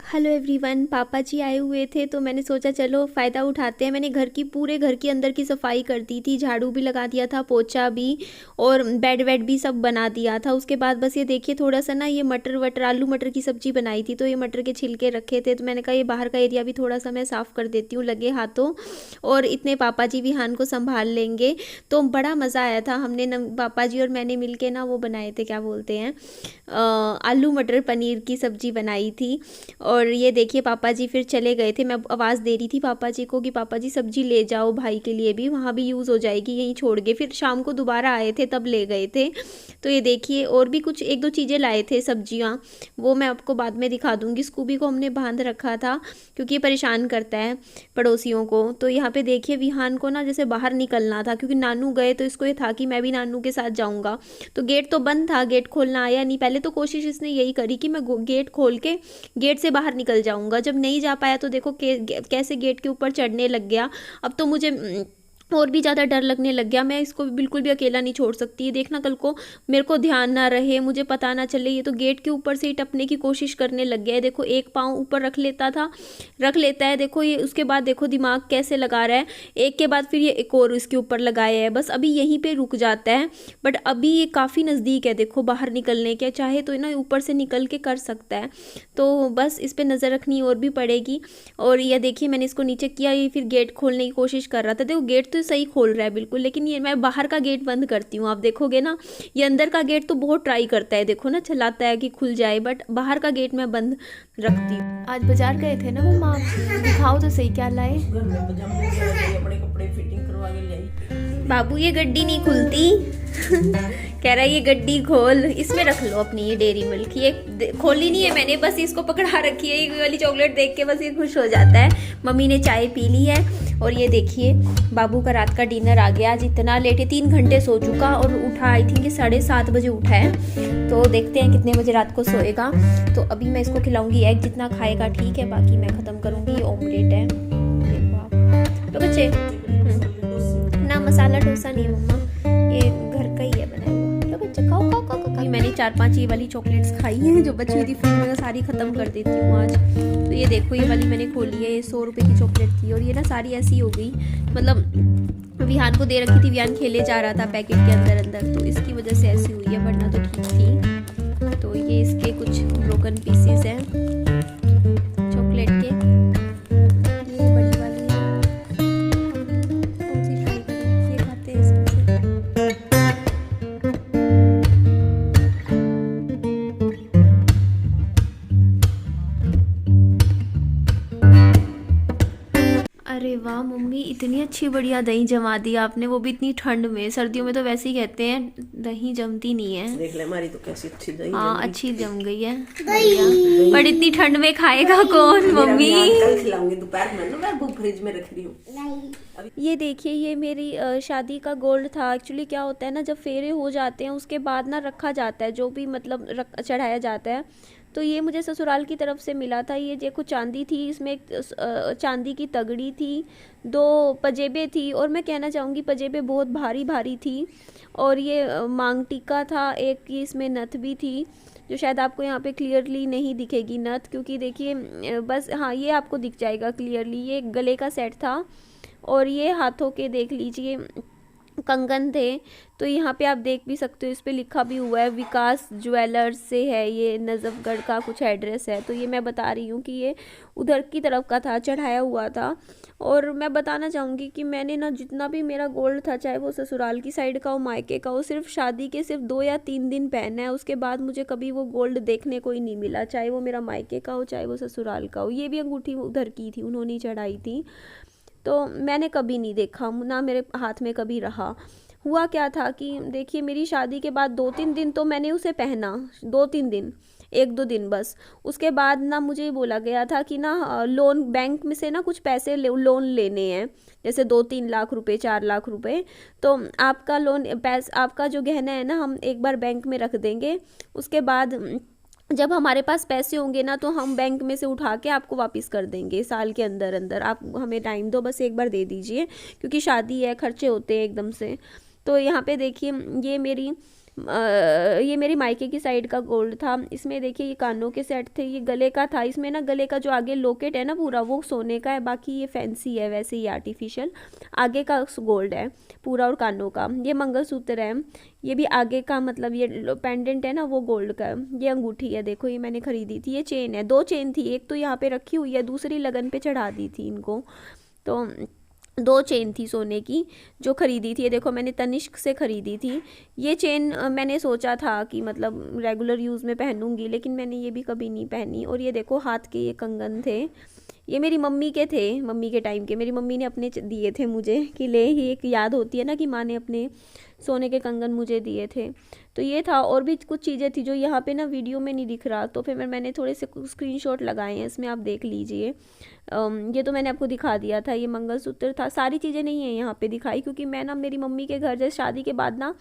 Hello everyone, पापा जी आए हुए थे तो मैंने सोचा चलो फ़ायदा उठाते हैं। मैंने पूरे घर की अंदर की सफाई कर दी थी, झाड़ू भी लगा दिया था, पोछा भी, और बेड वेड भी सब बना दिया था। उसके बाद बस ये देखिए थोड़ा सा ना ये मटर वटर आलू मटर की सब्ज़ी बनाई थी, तो ये मटर के छिलके रखे थे, तो मैंने कहा ये बाहर का एरिया भी थोड़ा सा मैं साफ़ कर देती हूँ लगे हाथों, और इतने पापा जी विहान को संभाल लेंगे। तो बड़ा मज़ा आया था। हमने पापा जी और मैंने मिल के ना वो बनाए थे, क्या बोलते हैं, आलू मटर पनीर की सब्ज़ी बनाई थी। और ये देखिए पापा जी फिर चले गए थे। मैं आवाज़ दे रही थी पापा जी को कि पापा जी सब्जी ले जाओ, भाई के लिए भी, वहाँ भी यूज़ हो जाएगी, यहीं छोड़ के। फिर शाम को दोबारा आए थे तब ले गए थे। तो ये देखिए और भी कुछ एक दो चीज़ें लाए थे सब्जियाँ, वो मैं आपको बाद में दिखा दूँगी। स्कूबी को हमने बांध रखा था क्योंकि ये परेशान करता है पड़ोसियों को। तो यहाँ पे देखिए विहान को ना जैसे बाहर निकलना था, क्योंकि नानू गए तो इसको ये था कि मैं भी नानू के साथ जाऊँगा। तो गेट तो बंद था, गेट खोलना आया नहीं। पहले तो कोशिश इसने यही करी कि मैं गेट खोल के गेट से बाहर निकल जाऊंगा। जब नहीं जा पाया तो देखो कैसे गेट के ऊपर चढ़ने लग गया। अब तो मुझे और भी ज़्यादा डर लगने लग गया। मैं इसको बिल्कुल भी अकेला नहीं छोड़ सकती। ये देखना कल को मेरे को ध्यान ना रहे, मुझे पता ना चले, ये तो गेट के ऊपर से ही टपने की कोशिश करने लग गया है। देखो एक पाँव ऊपर रख लेता है, देखो ये। उसके बाद देखो दिमाग कैसे लगा रहा है, एक के बाद फिर ये एक और इसके ऊपर लगाया है। बस अभी यहीं पे रुक जाता है, बट अभी ये काफ़ी नज़दीक है देखो बाहर निकलने के। चाहे तो ना ऊपर से निकल के कर सकता है, तो बस इस पर नज़र रखनी और भी पड़ेगी। और ये देखिए मैंने इसको नीचे किया, ये फिर गेट खोलने की कोशिश कर रहा था। देखो गेट तो सही खोल रहा है बिल्कुल, लेकिन ये मैं बाहर का गेट बंद करती हूँ। आप देखोगे ना ये अंदर का गेट तो बहुत ट्राई करता है, देखो ना चलाता है कि खुल जाए, बट बाहर का गेट मैं बंद रखती हूँ। आज बाजार गए थे ना मम्मा, दिखाओ तो सही क्या लाए। अपने कपड़े फिटिंग करवा के लाई। बाबू ये गड्डी नहीं खुलती कह रहा है ये गड्डी खोल, इसमें रख लो अपनी ये डेयरी मिल्क। ये खोली नहीं है मैंने, बस इसको पकड़ा रखी है। ये वाली चॉकलेट देख के बस ये खुश हो जाता है। मम्मी ने चाय पी ली है। और ये देखिए बाबू का रात का डिनर आ गया। आज इतना लेट है, 3 घंटे सो चुका, और उठा आई थिंक 7:30 बजे उठा है। तो देखते हैं कितने बजे रात को सोएगा। तो अभी मैं इसको खिलाऊंगी एग, जितना खाएगा ठीक है, बाकी मैं ख़त्म करूँगी। ऑमलेट है, देखो आप तो बच्चे। ना मसाला डोसा नहीं मम्मा, ये घर का ही है बनाया हुआ। लो बच्चे खाओ खाओ खाओ खाओ। मैंने 4-5 ये वाली चॉकलेट्स खाई हैं जो बची हुई थी फ्रिज में, सारी ख़त्म कर देती हूँ आज। तो ये देखो ये वाली मैंने खोली है, ये 100 रुपये की चॉकलेट थी, और ये ना सारी ऐसी हो गई, मतलब विहान को दे रखी थी, विहान खेले जा रहा था पैकेट के अंदर अंदर, तो इसकी वजह से ऐसी हुई है, वरना तो ठीक थी। तो ये इसके कुछ ब्रोकन पीसेस हैं चॉकलेट के। ये बड़ी वाली है, कौन सी ट्राई करें, ये खाते हैं इसमें से। अरे वाह मम्मी, इतनी अच्छी बढ़िया दही जमा दी आपने, वो भी इतनी ठंड में। सर्दियों में तो वैसे ही कहते हैं दही जमती नहीं है। देख ले हमारी तो कैसी अच्छी दही हाँ अच्छी जम गई है बढ़िया, पर इतनी ठंड में खाएगा कौन मम्मी। कल खिलाऊंगी दोपहर में ना, मैं वो फ्रिज में रख रही हूँ। ये देखिए ये मेरी शादी का गोल्ड था। एक्चुअली क्या होता है ना, जब फेरे हो जाते हैं उसके बाद ना रखा जाता है, जो भी मतलब चढ़ाया जाता है। तो ये मुझे ससुराल की तरफ से मिला था। ये देखो चांदी थी, इसमें एक चांदी की तगड़ी थी, 2 पजेबे थी, और मैं कहना चाहूँगी पजेबे बहुत भारी भारी थी। और ये मांग टीका था एक, ये इसमें नथ भी थी, जो शायद आपको यहाँ पे क्लियरली नहीं दिखेगी नथ, क्योंकि देखिए बस हाँ ये आपको दिख जाएगा क्लियरली। ये गले का सेट था, और ये हाथों के देख लीजिए कंगन थे। तो यहाँ पे आप देख भी सकते हो, इस पे लिखा भी हुआ है विकास ज्वेलर्स से है, ये नजफगढ़ का कुछ एड्रेस है। तो ये मैं बता रही हूँ कि ये उधर की तरफ का था, चढ़ाया हुआ था। और मैं बताना चाहूँगी कि मैंने ना जितना भी मेरा गोल्ड था, चाहे वो ससुराल की साइड का हो मायके का हो, सिर्फ शादी के सिर्फ 2 या 3 दिन पहना है। उसके बाद मुझे कभी वो गोल्ड देखने को ही नहीं मिला, चाहे वो मेरा मायके का हो चाहे वो ससुराल का हो। ये भी अंगूठी उधर की थी, उन्होंने चढ़ाई थी, तो मैंने कभी नहीं देखा, ना मेरे हाथ में कभी रहा। हुआ क्या था कि देखिए मेरी शादी के बाद 2-3 दिन तो मैंने उसे पहना, 2-3 दिन, 1-2 दिन बस। उसके बाद ना मुझे बोला गया था कि ना लोन बैंक में से ना कुछ पैसे लोन लेने हैं, जैसे 2-3 लाख रुपए 4 लाख रुपए। तो आपका लोन आपका जो गहना है ना हम एक बार बैंक में रख देंगे, उसके बाद जब हमारे पास पैसे होंगे ना तो हम बैंक में से उठा के आपको वापस कर देंगे साल के अंदर अंदर। आप हमें टाइम दो, बस एक बार दे दीजिए, क्योंकि शादी है, खर्चे होते हैं एकदम से। तो यहाँ पे देखिए ये मेरी ये मेरी मायके की साइड का गोल्ड था। इसमें देखिए ये कानों के सेट थे, ये गले का था। इसमें ना गले का जो आगे लॉकेट है ना पूरा वो सोने का है, बाकी ये फैंसी है वैसे ही आर्टिफिशियल। आगे का गोल्ड है पूरा और कानों का। ये मंगलसूत्र है, ये भी आगे का मतलब ये पेंडेंट है ना वो गोल्ड का है। ये अंगूठी है देखो, ये मैंने खरीदी थी। ये चेन है, 2 चेन थी, एक तो यहाँ पे रखी हुई है, दूसरी लगन पे चढ़ा दी थी इनको। तो 2 चेन थी सोने की जो खरीदी थी। ये देखो मैंने तनिष्क से खरीदी थी। ये चेन मैंने सोचा था कि मतलब रेगुलर यूज़ में पहनूंगी, लेकिन मैंने ये भी कभी नहीं पहनी। और ये देखो हाथ के ये कंगन थे, ये मेरी मम्मी के थे, मम्मी के टाइम के। मेरी मम्मी ने अपने दिए थे मुझे कि ले, ही एक याद होती है ना कि माँ ने अपने सोने के कंगन मुझे दिए थे। तो ये था, और भी कुछ चीज़ें थी जो यहाँ पे ना वीडियो में नहीं दिख रहा, तो फिर मैंने थोड़े से स्क्रीनशॉट लगाए हैं, इसमें आप देख लीजिए। ये तो मैंने आपको दिखा दिया था। ये मंगलसूत्र था, सारी चीज़ें नहीं है यहाँ पे दिखाई, क्योंकि मैं ना मेरी मम्मी के घर जैसे शादी के बाद ना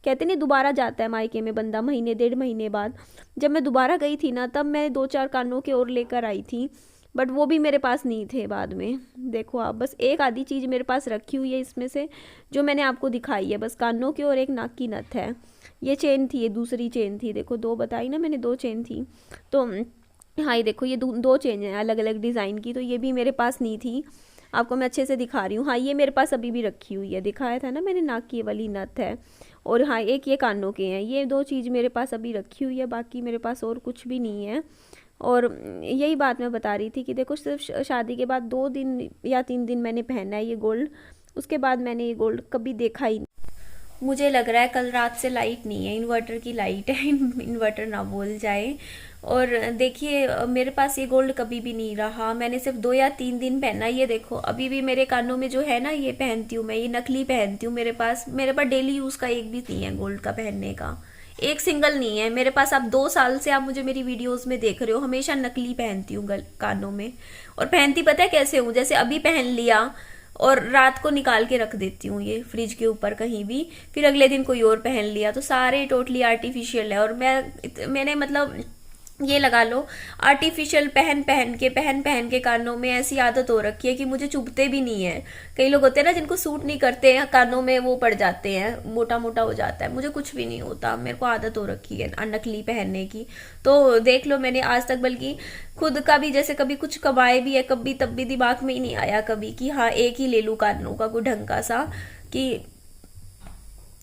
कहते नहीं दोबारा जाता है मायके में बंदा महीने 1.5 महीने बाद। जब मैं दोबारा गई थी ना तब मैं 2-4 कानों के और लेकर आई थी, बट वो भी मेरे पास नहीं थे बाद में। देखो आप, बस एक आधी चीज़ मेरे पास रखी हुई है इसमें से जो मैंने आपको दिखाई है, बस कानों के और एक नाक की नथ है। ये चेन थी, ये दूसरी चेन थी, देखो 2 बताई ना मैंने, 2 चेन थी। तो हाँ ये देखो ये 2 चेन हैं अलग अलग डिज़ाइन की, तो ये भी मेरे पास नहीं थी। आपको मैं अच्छे से दिखा रही हूँ। हाँ ये मेरे पास अभी भी रखी हुई है, दिखाया था ना मैंने, नाक की वाली नथ है। और हाँ एक ये कानों के हैं। ये 2 चीज़ मेरे पास अभी रखी हुई है, बाकी मेरे पास और कुछ भी नहीं है। और यही बात मैं बता रही थी कि देखो सिर्फ शादी के बाद 2 दिन या 3 दिन मैंने पहना है ये गोल्ड, उसके बाद मैंने ये गोल्ड कभी देखा ही नहीं। मुझे लग रहा है कल रात से लाइट नहीं है, इन्वर्टर की लाइट है, इन्वर्टर ना बोल जाए। और देखिए मेरे पास ये गोल्ड कभी भी नहीं रहा, मैंने सिर्फ 2 या 3 दिन पहना। ये देखो अभी भी मेरे कानों में जो है ना ये पहनती हूँ मैं, ये नकली पहनती हूँ। मेरे पास डेली यूज़ का एक भी नहीं है गोल्ड का पहनने का, एक सिंगल नहीं है मेरे पास। आप 2 साल से आप मुझे मेरी वीडियोस में देख रहे हो, हमेशा नकली पहनती हूँ कानों में। और पहनती पता है कैसे हूँ, जैसे अभी पहन लिया और रात को निकाल के रख देती हूँ ये फ्रिज के ऊपर कहीं भी, फिर अगले दिन कोई और पहन लिया, तो सारे टोटली आर्टिफिशियल है। और मैंने मतलब ये लगा लो आर्टिफिशियल पहन पहन के कानों में ऐसी आदत हो रखी है कि मुझे चुभते भी नहीं है। कई लोग होते हैं ना जिनको सूट नहीं करते हैं, कानों में वो पड़ जाते हैं, मोटा मोटा हो जाता है, मुझे कुछ भी नहीं होता। मेरे को आदत हो रखी है नकली पहनने की। तो देख लो मैंने आज तक बल्कि खुद का भी जैसे कभी कुछ कमाए भी है कभी, तब भी दिमाग में ही नहीं आया कभी कि हाँ एक ही ले लूँ कानों का कोई ढंग का सा, कि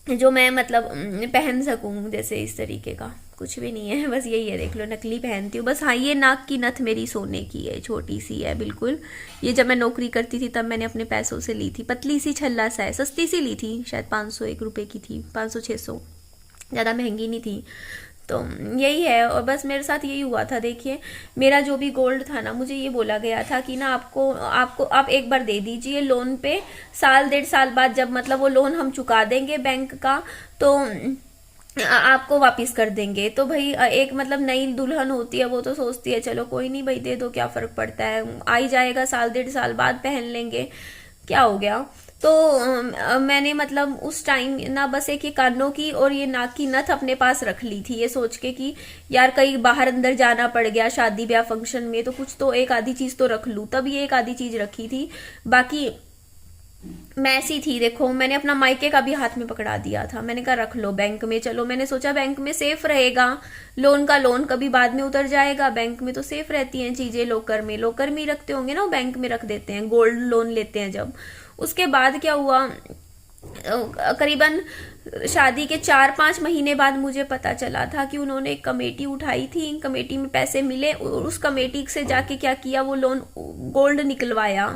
जो मैं मतलब पहन सकूं जैसे इस तरीके का। कुछ भी नहीं है, बस यही है देख लो नकली पहनती हूँ बस। हाँ ये नाक की नथ मेरी सोने की है, छोटी सी है बिल्कुल। ये जब मैं नौकरी करती थी तब मैंने अपने पैसों से ली थी, पतली सी छल्ला सा है, सस्ती सी ली थी, शायद 501 रुपये की थी, 500-600, ज़्यादा महंगी नहीं थी। तो यही है, और बस मेरे साथ यही हुआ था। देखिए मेरा जो भी गोल्ड था ना, मुझे ये बोला गया था कि ना आप एक बार दे दीजिए लोन पे, 1-1.5 साल बाद जब मतलब वो लोन हम चुका देंगे बैंक का तो आपको वापस कर देंगे। तो भाई एक मतलब नई दुल्हन होती है वो तो सोचती है चलो कोई नहीं भाई दे दो, क्या फर्क पड़ता है, आ ही जाएगा, 1-1.5 साल बाद पहन लेंगे, क्या हो गया। तो मैंने मतलब उस टाइम ना बस एक ये कानों की और ये नाक की नथ अपने पास रख ली थी, ये सोच के कि यार कहीं बाहर अंदर जाना पड़ गया शादी ब्याह फंक्शन में तो कुछ तो एक आधी चीज तो रख लूं, तब ये एक आधी चीज रखी थी। बाकी मैं ऐसी थी, देखो मैंने अपना मायके का भी हाथ में पकड़ा दिया था, मैंने कहा रख लो बैंक में, चलो मैंने सोचा बैंक में सेफ रहेगा, लोन का लोन कभी बाद में उतर जाएगा, बैंक में तो सेफ रहती हैं चीजें। लॉकर में ही रखते होंगे ना, बैंक में रख देते हैं, गोल्ड लोन लेते हैं जब। उसके बाद क्या हुआ, करीबन शादी के 4-5 महीने बाद मुझे पता चला था कि उन्होंने एक कमेटी उठाई थी, कमेटी में पैसे मिले, उस कमेटी से जाके क्या किया, वो लोन गोल्ड निकलवाया,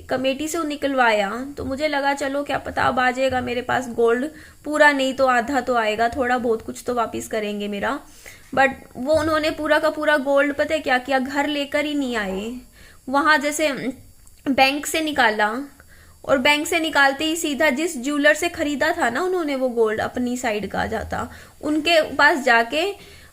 कमेटी से निकलवाया। तो मुझे लगा चलो क्या पता अब आ जाएगा मेरे पास गोल्ड, पूरा नहीं तो आधा तो आएगा, थोड़ा बहुत कुछ तो वापस करेंगे मेरा। बट वो उन्होंने पूरा का पूरा गोल्ड पता है क्या किया, घर लेकर ही नहीं आए, वहां जैसे बैंक से निकाला, और बैंक से निकालते ही सीधा जिस ज्वेलर से खरीदा था ना उन्होंने वो गोल्ड अपनी साइड का जाता, उनके पास जाके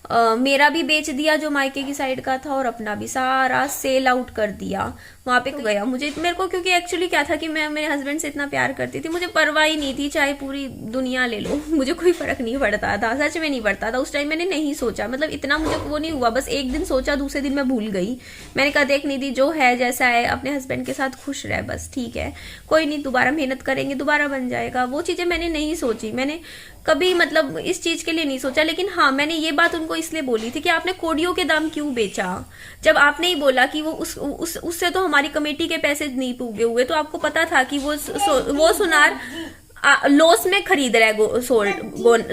मेरा भी बेच दिया जो मायके की साइड का था, और अपना भी सारा सेल आउट कर दिया। वहां पे गया मेरे को, क्योंकि एक्चुअली क्या था कि मैं मेरे हस्बैंड से इतना प्यार करती थी, मुझे परवाह ही नहीं थी चाहे पूरी दुनिया ले लो, मुझे कोई फर्क नहीं पड़ता था, सच में नहीं पड़ता था। उस टाइम मैंने नहीं सोचा, मतलब इतना मुझे वो नहीं हुआ, बस एक दिन सोचा, दूसरे दिन मैं भूल गई। मैंने कहा देख निधि जो है जैसा है, अपने हस्बैंड के साथ खुश रहे बस, ठीक है, कोई नहीं, दोबारा मेहनत करेंगे दोबारा बन जाएगा। वो चीजें मैंने नहीं सोची, मैंने कभी मतलब इस चीज के लिए नहीं सोचा। लेकिन हाँ, मैंने ये बात उनको इसलिए बोली थी कि आपने कोडियों के दाम क्यों बेचा, जब आपने ही बोला कि वो उससे तो हमारी कमेटी के पैसे नहीं पूगे हुए, तो आपको पता था कि वो सुनार लॉस में खरीद रहा है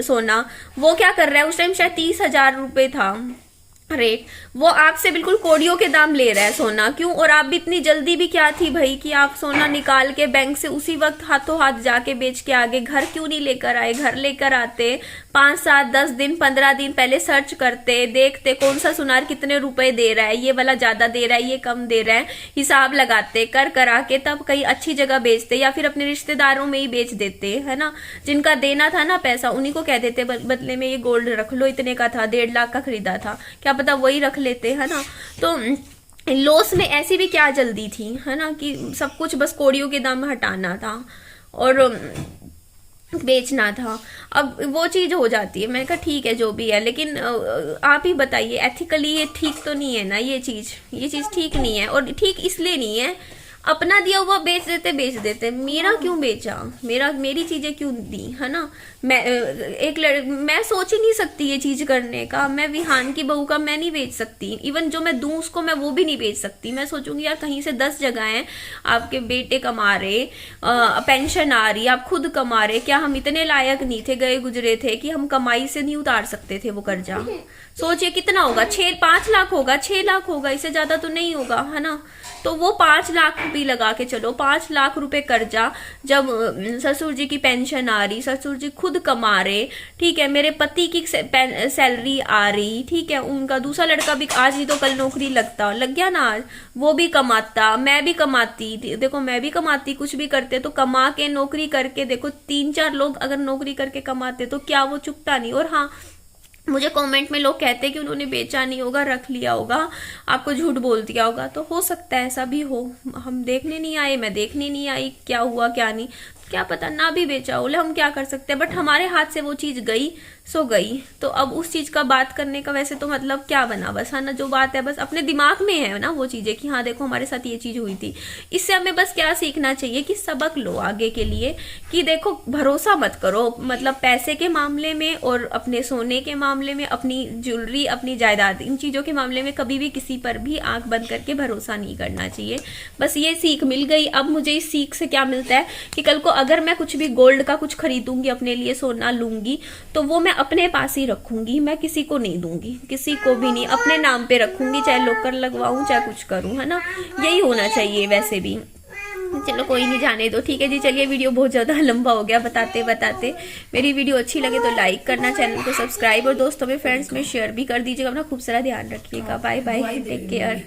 सोना। वो क्या कर रहा है, उस टाइम शायद 30,000 रुपए था रेट, वो आपसे बिल्कुल कोडियों के दाम ले रहा है सोना। क्यों? और आप भी इतनी जल्दी भी क्या थी भाई कि आप सोना निकाल के बैंक से उसी वक्त हाथों हाथ जाके बेच के आगे, घर क्यों नहीं लेकर आए? घर लेकर आते, 5, 7, 10 दिन 15 दिन पहले सर्च करते, देखते कौन सा सुनार कितने रुपए दे रहा है, ये वाला ज्यादा दे रहा है, ये कम दे रहा है, हिसाब लगाते, कर करा के तब कहीं अच्छी जगह बेचते, या फिर अपने रिश्तेदारों में ही बेच देते, है ना। जिनका देना था ना पैसा, उन्हीं को कह देते बदले में ये गोल्ड रख लो, इतने का था, 1.5 लाख का खरीदा था, क्या पता वही रख लेते, है ना। तो लॉस में ऐसी भी क्या जल्दी थी, है ना, कि सब कुछ बस कोड़ियों के दाम हटाना था और बेचना था। अब वो चीज हो जाती है। मैंने कहा ठीक है जो भी है, लेकिन आप ही बताइए एथिकली ये ठीक तो नहीं है ना, ये चीज ठीक नहीं है। और ठीक इसलिए नहीं है, अपना दिया हुआ बेच देते, मेरा क्यों बेचा, मेरी चीजें क्यों दी, है ना। मैं सोच ही नहीं सकती ये चीज करने का, मैं विहान की बहू का मैं नहीं बेच सकती, इवन जो मैं दूं उसको मैं वो भी नहीं बेच सकती। मैं सोचूंगी यार कहीं से 10 जगह हैं, आपके बेटे कमा रहे, पेंशन आ रही, आप खुद कमा रहे, क्या हम इतने लायक नहीं थे, गए गुजरे थे कि हम कमाई से नहीं उतार सकते थे वो कर्जा? सोचिए कितना होगा, 5 लाख होगा, 6 लाख होगा, इससे ज्यादा तो नहीं होगा, है ना। तो वो 5 लाख भी लगा के चलो, 5 लाख रुपए कर्जा, जब ससुर जी की पेंशन आ रही, ससुर जी खुद कमा रहे, ठीक है, मेरे पति की सैलरी आ रही, ठीक है, उनका दूसरा लड़का भी आज नहीं तो कल नौकरी लग गया ना, आज वो भी कमाता, मैं भी कमाती, देखो मैं भी कमाती, कुछ भी करते तो कमा के नौकरी करके, देखो 3-4 लोग अगर नौकरी करके कमाते तो क्या वो चुकता नहीं। और हाँ, मुझे कमेंट में लोग कहते हैं कि उन्होंने बेचा नहीं होगा, रख लिया होगा, आपको झूठ बोल दिया होगा, तो हो सकता है ऐसा भी हो, हम देखने नहीं आए, मैं देखने नहीं आई क्या हुआ क्या नहीं, क्या पता ना भी बेचा हो, हम क्या कर सकते हैं। बट हमारे हाथ से वो चीज गई सो गई, तो अब उस चीज का बात करने का वैसे तो मतलब क्या बना, बस है ना, जो बात है बस अपने दिमाग में है ना वो चीजें कि हाँ देखो हमारे साथ ये चीज हुई थी। इससे हमें बस क्या सीखना चाहिए कि सबक लो आगे के लिए, कि देखो भरोसा मत करो, मतलब पैसे के मामले में और अपने सोने के मामले में, अपनी ज्वेलरी, अपनी जायदाद, इन चीजों के मामले में कभी भी किसी पर भी आंख बंद करके भरोसा नहीं करना चाहिए। बस ये सीख मिल गई। अब मुझे इस सीख से क्या मिलता है कि कल को अगर मैं कुछ भी गोल्ड का कुछ खरीदूंगी, अपने लिए सोना लूंगी, तो वो मैं अपने पास ही रखूंगी, मैं किसी को नहीं दूंगी, किसी को भी नहीं, अपने नाम पे रखूंगी, चाहे लॉकर लगवाऊं चाहे कुछ करूं, है ना। यही होना चाहिए वैसे भी। चलो कोई नहीं, जाने दो, ठीक है जी। चलिए वीडियो बहुत ज्यादा लंबा हो गया बताते। मेरी वीडियो अच्छी लगे तो लाइक करना, चैनल को सब्सक्राइब और दोस्तों में फ्रेंड्स में शेयर भी कर दीजिएगा। अपना खूब सारा ध्यान रखिएगा। Bye bye, take care.